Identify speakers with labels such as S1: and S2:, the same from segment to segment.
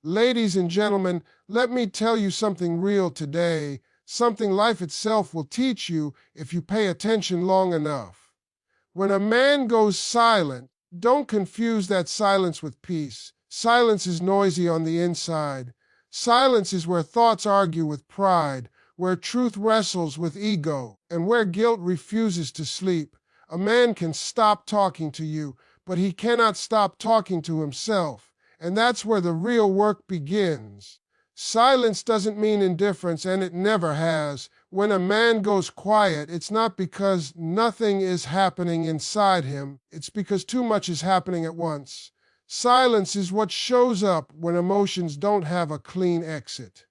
S1: Ladies and gentlemen, let me tell you something real today, something life itself will teach you if you pay attention long enough. When a man goes silent, don't confuse that silence with peace. Silence is noisy on the inside. Silence is where thoughts argue with pride, where truth wrestles with ego, and where guilt refuses to sleep. A man can stop talking to you, but he cannot stop talking to himself. And that's where the real work begins. Silence doesn't mean indifference, and it never has. When a man goes quiet, it's not because nothing is happening inside him. It's because too much is happening at once. Silence is what shows up when emotions don't have a clean exit.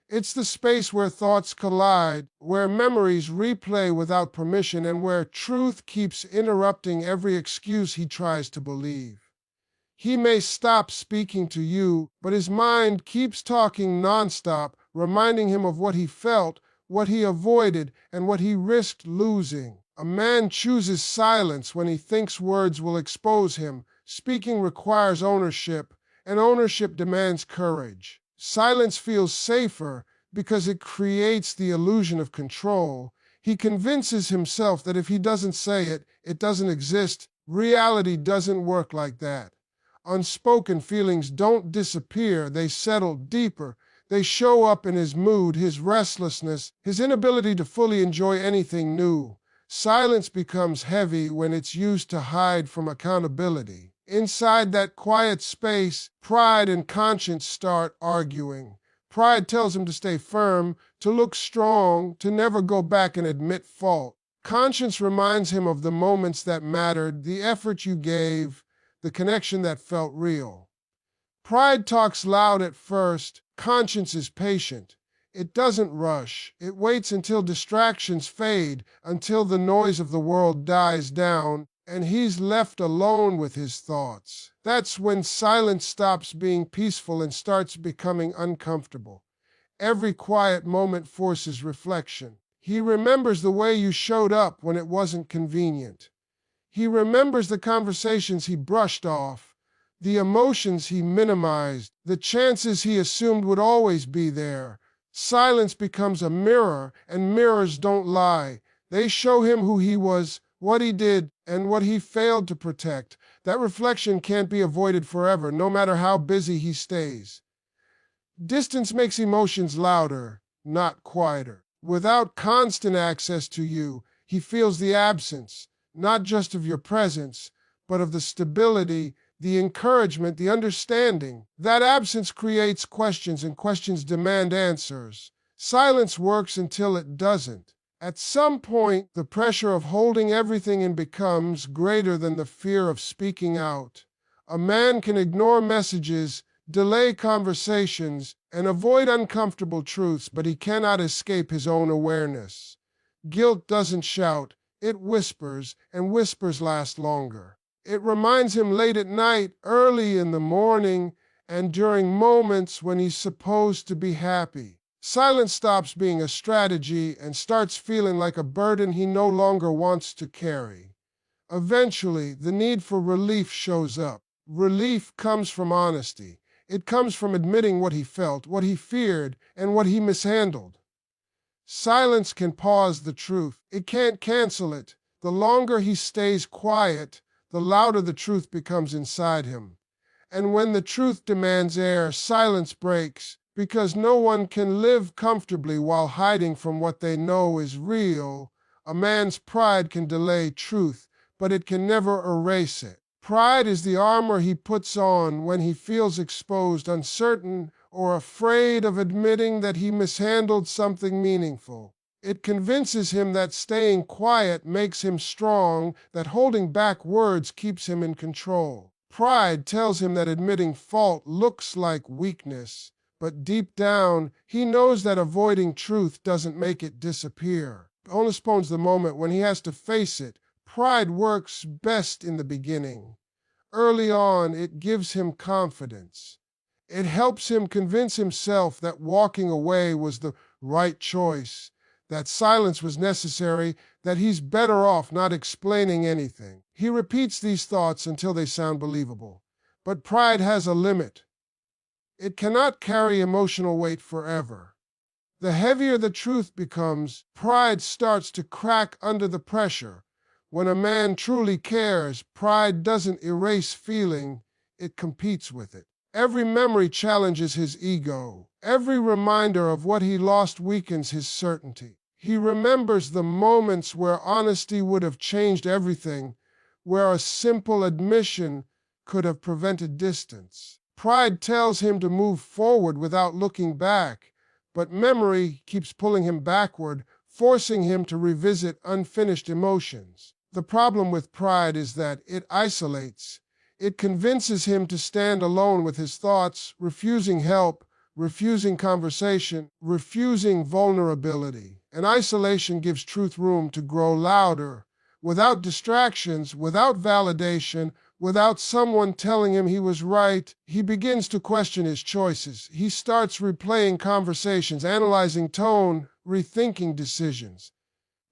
S1: It's the space where thoughts collide, where memories replay without permission, and where truth keeps interrupting every excuse he tries to believe. He may stop speaking to you, but his mind keeps talking nonstop, reminding him of what he felt, what he avoided, and what he risked losing. A man chooses silence when he thinks words will expose him. Speaking requires ownership, and ownership demands courage. Silence feels safer because it creates the illusion of control. He convinces himself that if he doesn't say it, it doesn't exist. Reality doesn't work like that. Unspoken feelings don't disappear, they settle deeper. They show up in his mood, his restlessness, his inability to fully enjoy anything new. Silence becomes heavy when it's used to hide from accountability. Inside that quiet space, pride and conscience start arguing. Pride tells him to stay firm, to look strong, to never go back and admit fault. Conscience reminds him of the moments that mattered, the effort you gave, the connection that felt real. Pride talks loud at first. Conscience is patient. It doesn't rush. It waits until distractions fade, until the noise of the world dies down, and he's left alone with his thoughts. That's when silence stops being peaceful and starts becoming uncomfortable. Every quiet moment forces reflection. He remembers the way you showed up when it wasn't convenient. He remembers the conversations he brushed off, the emotions he minimized, the chances he assumed would always be there. Silence becomes a mirror, and mirrors don't lie. They show him who he was, what he did, and what he failed to protect. That reflection can't be avoided forever, no matter how busy he stays. Distance makes emotions louder, not quieter. Without constant access to you, he feels the absence, not just of your presence, but of the stability, the encouragement, the understanding. That absence creates questions, and questions demand answers. Silence works until it doesn't. At some point, the pressure of holding everything in becomes greater than the fear of speaking out. A man can ignore messages, delay conversations, and avoid uncomfortable truths, but he cannot escape his own awareness. Guilt doesn't shout. It whispers, and whispers last longer. It reminds him late at night, early in the morning, and during moments when he's supposed to be happy. Silence stops being a strategy and starts feeling like a burden he no longer wants to carry. Eventually, the need for relief shows up. Relief comes from honesty. It comes from admitting what he felt, what he feared, and what he mishandled. Silence can pause the truth. It can't cancel it. The longer he stays quiet, the louder the truth becomes inside him. And when the truth demands air, silence breaks, because no one can live comfortably while hiding from what they know is real. A man's pride can delay truth, but it can never erase it. Pride is the armor he puts on when he feels exposed, uncertain, or afraid of admitting that he mishandled something meaningful. It convinces him that staying quiet makes him strong, that holding back words keeps him in control. Pride tells him that admitting fault looks like weakness, but deep down, he knows that avoiding truth doesn't make it disappear. It postpones the moment when he has to face it. Pride works best in the beginning. Early on, it gives him confidence. It helps him convince himself that walking away was the right choice, that silence was necessary, that he's better off not explaining anything. He repeats these thoughts until they sound believable. But pride has a limit. It cannot carry emotional weight forever. The heavier the truth becomes, pride starts to crack under the pressure. When a man truly cares, pride doesn't erase feeling, it competes with it. Every memory challenges his ego. Every reminder of what he lost weakens his certainty. He remembers the moments where honesty would have changed everything, where a simple admission could have prevented distance. Pride tells him to move forward without looking back, but memory keeps pulling him backward, forcing him to revisit unfinished emotions. The problem with pride is that it isolates. It convinces him to stand alone with his thoughts, refusing help, refusing conversation, refusing vulnerability. And isolation gives truth room to grow louder, without distractions, without validation, without someone telling him he was right. He begins to question his choices. He starts replaying conversations, analyzing tone, rethinking decisions.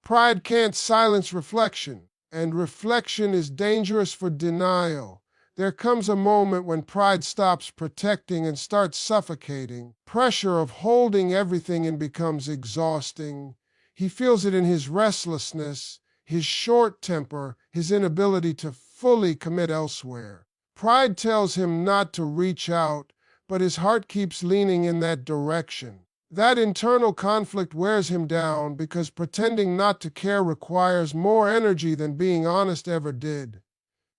S1: Pride can't silence reflection, and reflection is dangerous for denial. There comes a moment when pride stops protecting and starts suffocating. Pressure of holding everything in becomes exhausting. He feels it in his restlessness, his short temper, his inability to fully commit elsewhere. Pride tells him not to reach out, but his heart keeps leaning in that direction. That internal conflict wears him down because pretending not to care requires more energy than being honest ever did.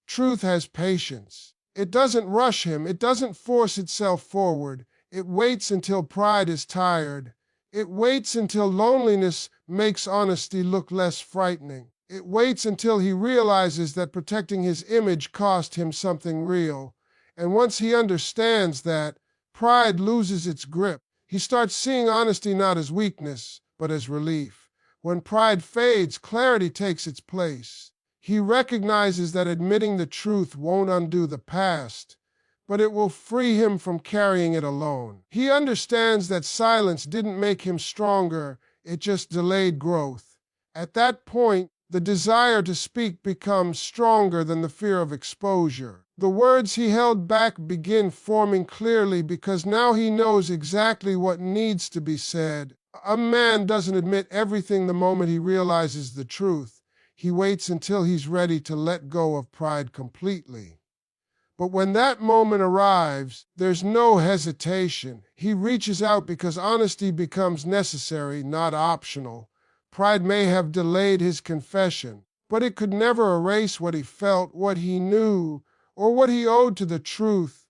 S1: Truth has patience. It doesn't rush him. It doesn't force itself forward. It waits until pride is tired. It waits until loneliness makes honesty look less frightening. It waits until he realizes that protecting his image cost him something real. And once he understands that, pride loses its grip. He starts seeing honesty not as weakness, but as relief. When pride fades, clarity takes its place. He recognizes that admitting the truth won't undo the past, but it will free him from carrying it alone. He understands that silence didn't make him stronger, it just delayed growth. At that point, the desire to speak becomes stronger than the fear of exposure. The words he held back begin forming clearly because now he knows exactly what needs to be said. A man doesn't admit everything the moment he realizes the truth. He waits until he's ready to let go of pride completely. But when that moment arrives, there's no hesitation. He reaches out because honesty becomes necessary, not optional. Pride may have delayed his confession, but it could never erase what he felt, what he knew, or what he owed to the truth.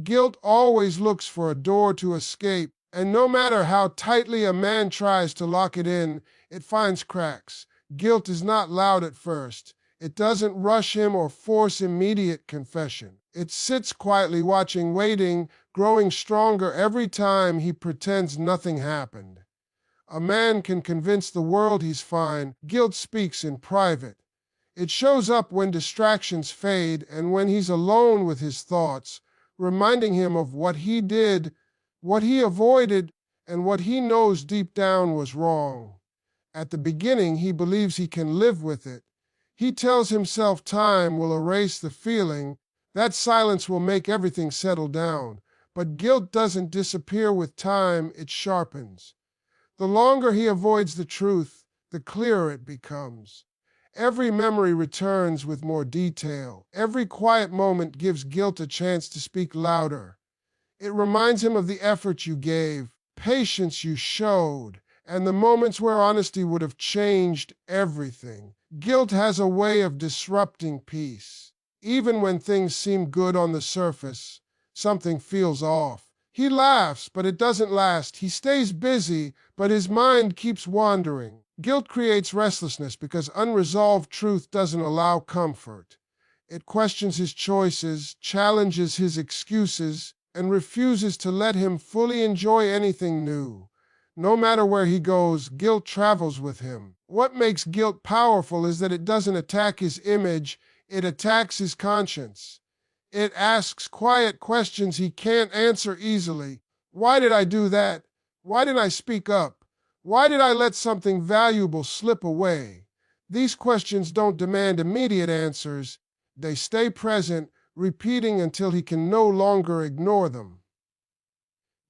S1: Guilt always looks for a door to escape, and no matter how tightly a man tries to lock it in, it finds cracks. Guilt is not loud at first. It doesn't rush him or force immediate confession. It sits quietly watching, waiting, growing stronger every time he pretends nothing happened. A man can convince the world he's fine. Guilt speaks in private. It shows up when distractions fade and when he's alone with his thoughts, reminding him of what he did, what he avoided, and what he knows deep down was wrong. At the beginning, he believes he can live with it. He tells himself time will erase the feeling, that silence will make everything settle down. But guilt doesn't disappear with time, it sharpens. The longer he avoids the truth, the clearer it becomes. Every memory returns with more detail. Every quiet moment gives guilt a chance to speak louder. It reminds him of the effort you gave, patience you showed, and the moments where honesty would have changed everything. Guilt has a way of disrupting peace. Even when things seem good on the surface, something feels off. He laughs, but it doesn't last. He stays busy, but his mind keeps wandering. Guilt creates restlessness because unresolved truth doesn't allow comfort. It questions his choices, challenges his excuses, and refuses to let him fully enjoy anything new. No matter where he goes, guilt travels with him. What makes guilt powerful is that it doesn't attack his image, it attacks his conscience. It asks quiet questions he can't answer easily. Why did I do that? Why didn't I speak up? Why did I let something valuable slip away? These questions don't demand immediate answers. They stay present, repeating until he can no longer ignore them.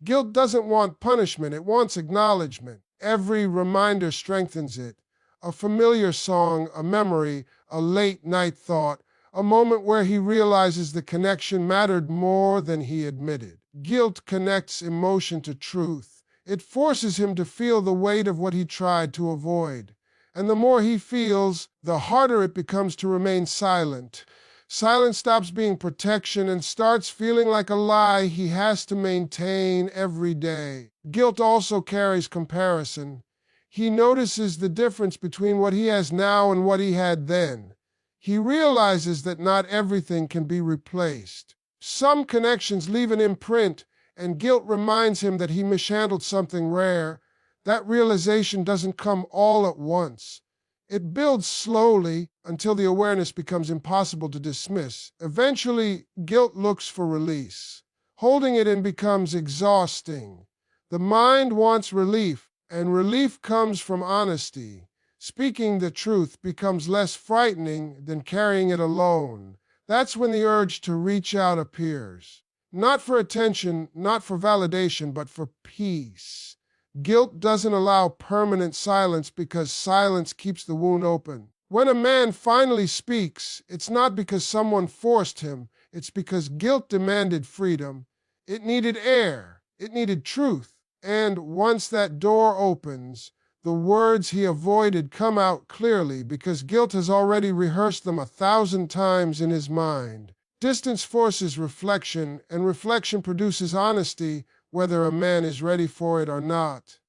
S1: Guilt doesn't want punishment, it wants acknowledgement. Every reminder strengthens it. A familiar song, a memory, a late night thought, a moment where he realizes the connection mattered more than he admitted. Guilt connects emotion to truth. It forces him to feel the weight of what he tried to avoid. And the more he feels, the harder it becomes to remain silent. Silence stops being protection and starts feeling like a lie he has to maintain every day. Guilt also carries comparison. He notices the difference between what he has now and what he had then. He realizes that not everything can be replaced. Some connections leave an imprint, and guilt reminds him that he mishandled something rare. That realization doesn't come all at once. It builds slowly until the awareness becomes impossible to dismiss. Eventually, guilt looks for release. Holding it in becomes exhausting. The mind wants relief, and relief comes from honesty. Speaking the truth becomes less frightening than carrying it alone. That's when the urge to reach out appears. Not for attention, not for validation, but for peace. Guilt doesn't allow permanent silence because silence keeps the wound open. When a man finally speaks, it's not because someone forced him, it's because guilt demanded freedom. It needed air, it needed truth, and once that door opens, the words he avoided come out clearly because guilt has already rehearsed them 1,000 times in his mind. Distance forces reflection, and reflection produces honesty, whether a man is ready for it or not.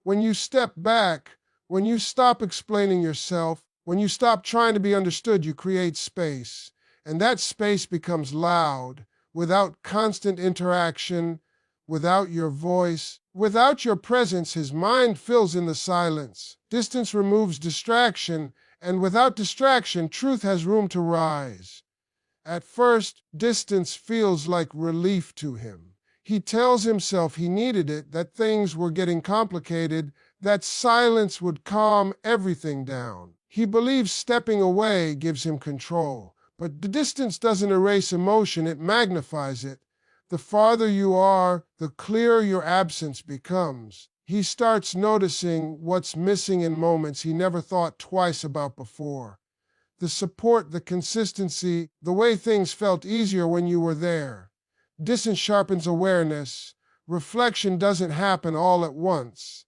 S1: When you step back, when you stop explaining yourself, when you stop trying to be understood, you create space. And that space becomes loud, without constant interaction, without your voice, without your presence. His mind fills in the silence. Distance removes distraction, and without distraction, truth has room to rise. At first, distance feels like relief to him. He tells himself he needed it, that things were getting complicated, that silence would calm everything down. He believes stepping away gives him control. But the distance doesn't erase emotion, it magnifies it. The farther you are, the clearer your absence becomes. He starts noticing what's missing in moments he never thought twice about before. The support, the consistency, the way things felt easier when you were there. Distance sharpens awareness. Reflection doesn't happen all at once.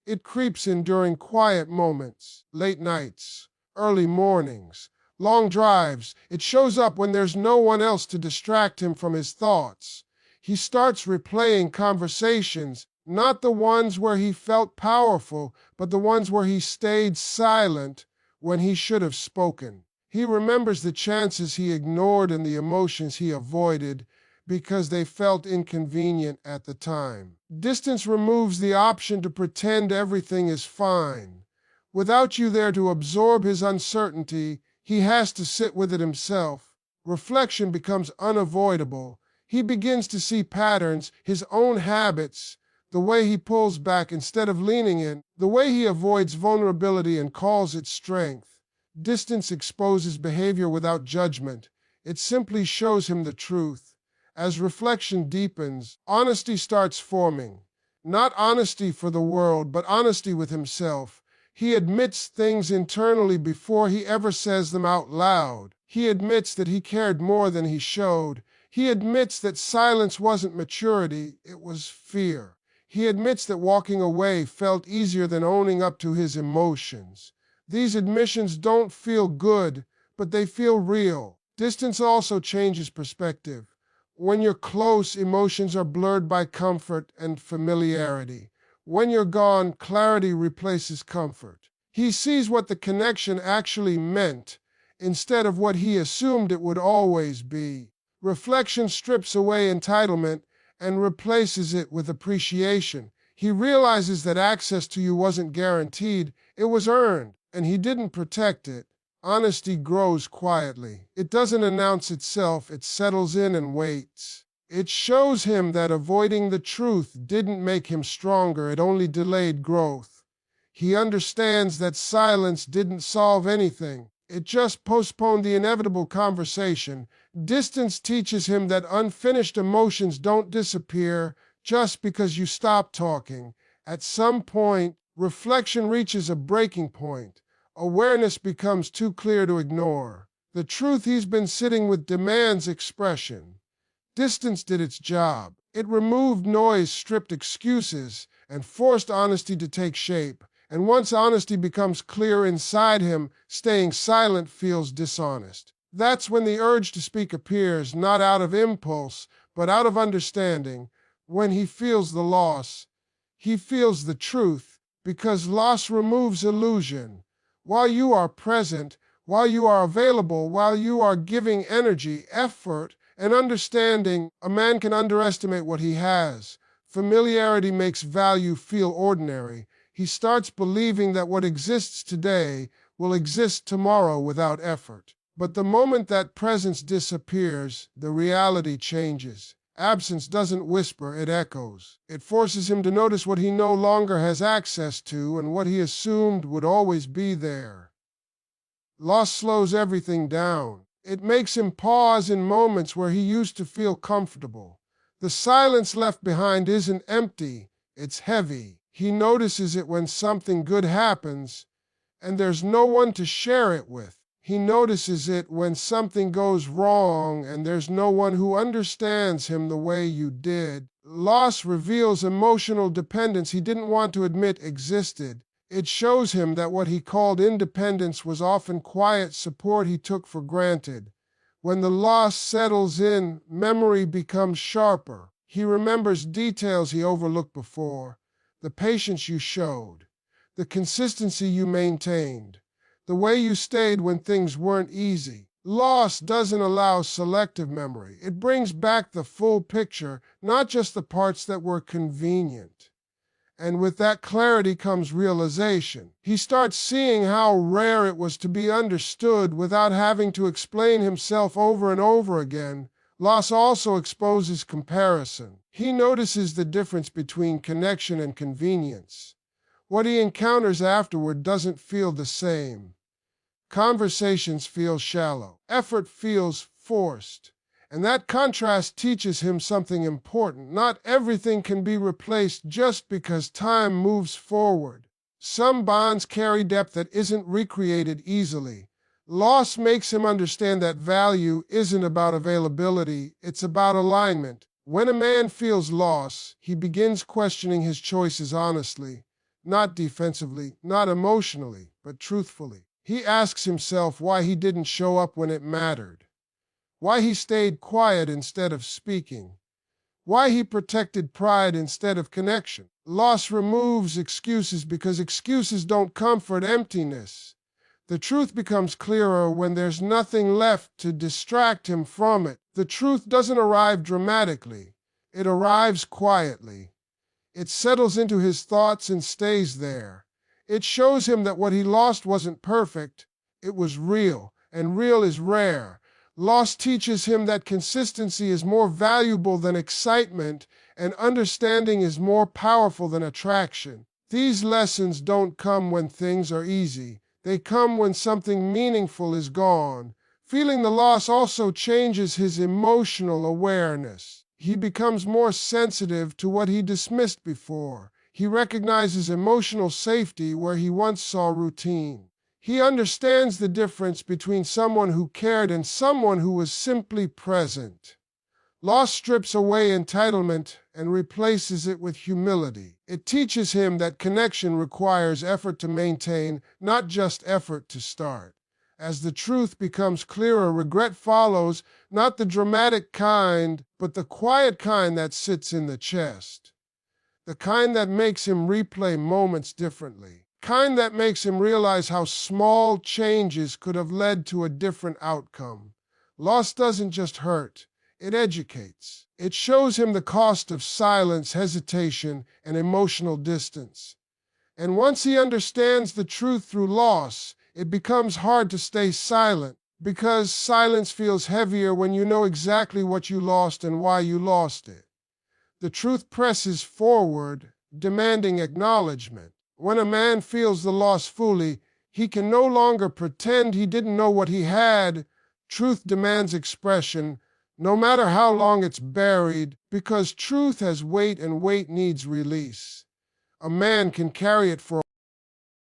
S1: It creeps in during quiet moments, late nights, early mornings, long drives. It shows up when there's no one else to distract him from his thoughts. He starts replaying conversations, not the ones where he felt powerful, but the ones where he stayed silent when he should have spoken. He remembers the chances he ignored and the emotions he avoided because they felt inconvenient at the time. Distance removes the option to pretend everything is fine. Without you there to absorb his uncertainty, he has to sit with it himself. Reflection becomes unavoidable. He begins to see patterns, his own habits, the way he pulls back instead of leaning in, the way he avoids vulnerability and calls it strength. Distance exposes behavior without judgment. It simply shows him the truth. As reflection deepens, honesty starts forming. Not honesty for the world, but honesty with himself. He admits things internally before he ever says them out loud. He admits that he cared more than he showed. He admits that silence wasn't maturity, it was fear. He admits that walking away felt easier than owning up to his emotions. These admissions don't feel good, but they feel real. Distance also changes perspective. When you're close, emotions are blurred by comfort and familiarity. When you're gone, clarity replaces comfort. He sees what the connection actually meant instead of what he assumed it would always be. Reflection strips away entitlement and replaces it with appreciation. He realizes that access to you wasn't guaranteed, it was earned, and he didn't protect it. Honesty grows quietly. It doesn't announce itself, it settles in and waits. It shows him that avoiding the truth didn't make him stronger, it only delayed growth. He understands that silence didn't solve anything. It just postponed the inevitable conversation. Distance teaches him that unfinished emotions don't disappear, just because you stop talking. At some point, reflection reaches a breaking point. Awareness becomes too clear to ignore. The truth he's been sitting with demands expression. Distance did its job. It removed noise, stripped excuses, and forced honesty to take shape. And once honesty becomes clear inside him, staying silent feels dishonest. That's when the urge to speak appears, not out of impulse, but out of understanding. When he feels the loss, he feels the truth, because loss removes illusion. While you are present, while you are available, while you are giving energy, effort, and understanding, a man can underestimate what he has. Familiarity makes value feel ordinary. He starts believing that what exists today will exist tomorrow without effort. But the moment that presence disappears, the reality changes. Absence doesn't whisper, it echoes. It forces him to notice what he no longer has access to and what he assumed would always be there. Loss slows everything down. It makes him pause in moments where he used to feel comfortable. The silence left behind isn't empty, it's heavy. He notices it when something good happens, and there's no one to share it with. He notices it when something goes wrong, and there's no one who understands him the way you did. Loss reveals emotional dependence he didn't want to admit existed. It shows him that what he called independence was often quiet support he took for granted. When the loss settles in, memory becomes sharper. He remembers details he overlooked before. The patience you showed, the consistency you maintained, the way you stayed when things weren't easy. Loss doesn't allow selective memory. It brings back the full picture, not just the parts that were convenient. And with that clarity comes realization. He starts seeing how rare it was to be understood without having to explain himself over and over again. Loss also exposes comparison. He notices the difference between connection and convenience. What he encounters afterward doesn't feel the same. Conversations feel shallow. Effort feels forced. And that contrast teaches him something important. Not everything can be replaced just because time moves forward. Some bonds carry depth that isn't recreated easily. Loss makes him understand that value isn't about availability, it's about alignment. When a man feels loss, he begins questioning his choices honestly, not defensively, not emotionally, but truthfully. He asks himself why he didn't show up when it mattered. Why he stayed quiet instead of speaking, why he protected pride instead of connection. Loss removes excuses because excuses don't comfort emptiness. The truth becomes clearer when there's nothing left to distract him from it. The truth doesn't arrive dramatically, it arrives quietly. It settles into his thoughts and stays there. It shows him that what he lost wasn't perfect, it was real, and real is rare. Loss teaches him that consistency is more valuable than excitement, and understanding is more powerful than attraction. These lessons don't come when things are easy. They come when something meaningful is gone. Feeling the loss also changes his emotional awareness. He becomes more sensitive to what he dismissed before. He recognizes emotional safety where he once saw routine. He understands the difference between someone who cared and someone who was simply present. Loss strips away entitlement and replaces it with humility. It teaches him that connection requires effort to maintain, not just effort to start. As the truth becomes clearer, regret follows, not the dramatic kind, but the quiet kind that sits in the chest. The kind that makes him replay moments differently. Kind that makes him realize how small changes could have led to a different outcome. Loss doesn't just hurt, it educates. It shows him the cost of silence, hesitation, and emotional distance. And once he understands the truth through loss, it becomes hard to stay silent, because silence feels heavier when you know exactly what you lost and why you lost it. The truth presses forward, demanding acknowledgement. When a man feels the loss fully, he can no longer pretend he didn't know what he had. Truth demands expression, no matter how long it's buried, because truth has weight and weight needs release. A man can carry it for